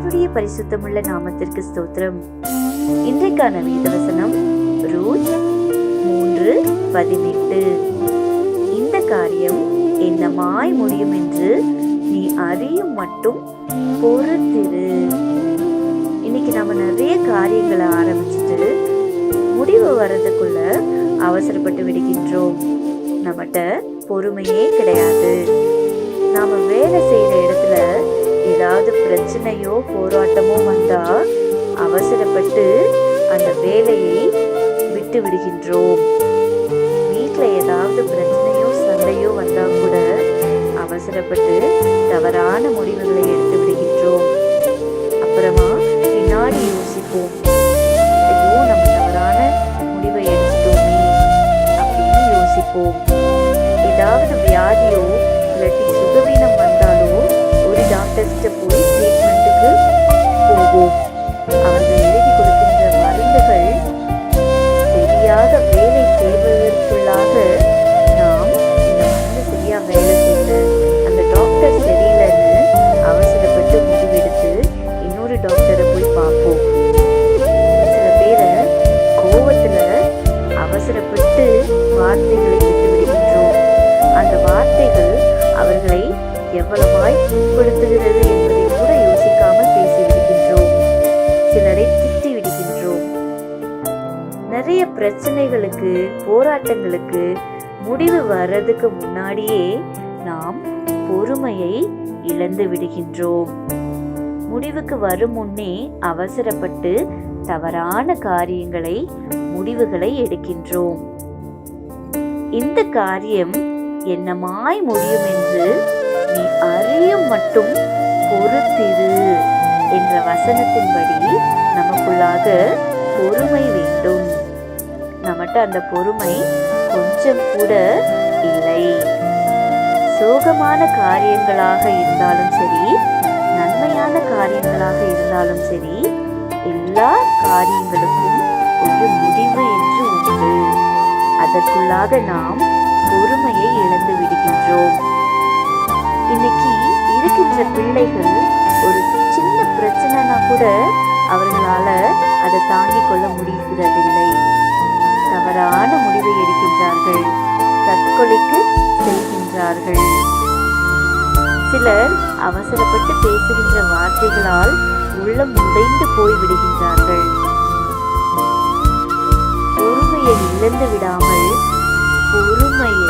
கர்த்தருடைய பரிசுத்தமுள்ள நாமத்திற்கு ஸ்தோத்திரம். இன்றைக்கான வேதவசனம் ரூத் 3:18. இந்த காரியம் என்னமாய் முடியும் என்று நீ அறியும் மட்டும் பொறுத்திரு. இன்னைக்கு நம்ம நிறைய காரியங்களை ஆரம்பிச்சுட்டு முடிவு வர்றதுக்குள்ள அவசரப்பட்டு விடுகின்றோம். நம்மகிட்ட பொறுமையே கிடையாது. நாம வேலை செய்யற இடத்துல ஏதாவது பிரச்சனையோ போராட்டமோ வந்தா அவசரப்பட்டு அந்த வேலையை விட்டு விடுகின்றோம். வீட்டுல ஏதாவது பிரச்சனையோ சண்டையோ வந்தா கூட அவசரப்பட்டு தவறான முடிவுகளை எடுத்து விடுகின்றோம். அப்புறமா பின்னாடி யோசிப்போம், ஐயோ நம்ம தவறான முடிவை எடுத்துட்டோமே அப்படின்னு யோசிப்போம். ஏதாவது வியாதியோ இல்லாட்டி சுகவீனம் வந்தாலோ ஒரு டாக்டர்ஸ்ட போய் ட்ரீட்மெண்ட்டுக்கு போவோம். அவர்கள் எழுதி கொடுக்கின்ற மருந்துகள் சரியாக வேலை செய்வதற்குள்ளாக நாம் இந்த மருந்து சரியா வேலை செய்யல, அந்த டாக்டர் சரியில்லைன்னு அவசரப்பட்டு முடிவெடுத்து இன்னொரு டாக்டரை போய் பார்ப்போம். சில பேரை கோவத்துல அவசரப்பட்டு வார்த்தைகளை விட்டு விடுகின்றோம். அந்த வார்த்தைகள் அவர்களை எவ்வளவாய் புண்படுத்துகிறது என்பதை கூட யோசிக்காமல் பேசி விடுகின்றோம். சிலரை திட்டி விடுகின்றோம். நிறைய பிரச்சனைகளுக்கு போராட்டங்களுக்கு முடிவு வர்றதுக்கு முன்னாடியே நாம் பொறுமையை இழந்து விடுகின்றோம். முடிவுக்கு வரும் முன்னே அவசரப்பட்டு தவறான காரியங்களை முடிவுகளை எடுக்கின்றோம். இந்த காரியம் என்னமாய் முடியும் என்று நீ அறியும் மட்டும் பொறுத்திரு என்ற வசனத்தின்படி நமக்குள்ளாக பொறுமை வேண்டும். நம்மகிட்ட அந்த பொறுமை கொஞ்சம் கூட இல்லை. சோகமான காரியங்களாக இருந்தாலும் சரி, நன்மையான காரியங்களாக இருந்தாலும் சரி, எல்லா காரியங்களுக்கும் ஒரு முடிவு என்று உண்டு. அதற்குள்ளாக நாம் பொறுமையை இழந்து விடுகின்றோம். இன்னைக்கு இருக்கின்ற பிள்ளைகள் ஒரு சின்ன பிரச்சனைனா கூட அவர்களால அதை தாங்கிக் கொள்ள முடிகிறதில்லை. தவறான முடிவை எடுக்கின்றார்கள், தற்கொலைக்கு செல்கின்றார்கள். சிலர் அவசரப்பட்டு பேசுகின்ற வார்த்தைகளால் உள்ளம் உடைந்து போய்விடுகின்றார்கள். பொறுமையை இழந்து விடாமல் பொறுமையாய்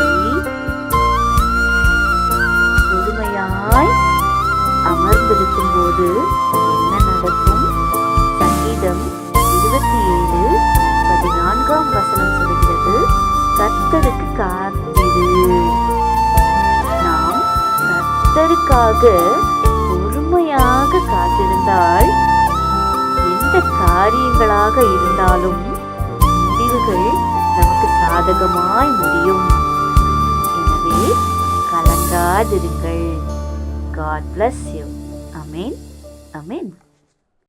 அமர்ந்திருக்கும் போது என்ன நடக்கும்? சங்கீதம் 27:14 சொல்கிறது, கர்த்தருக்கு காத்திரு. நாம் கர்த்தருக்காக பொறுமையாக காத்திருந்தால் எந்த காரியங்களாக இருந்தாலும் முடிவுகள் நமக்கு சாதகமாய் முடியும். எனவே கலங்காதிருங்கள். God bless you. Amen. Amen.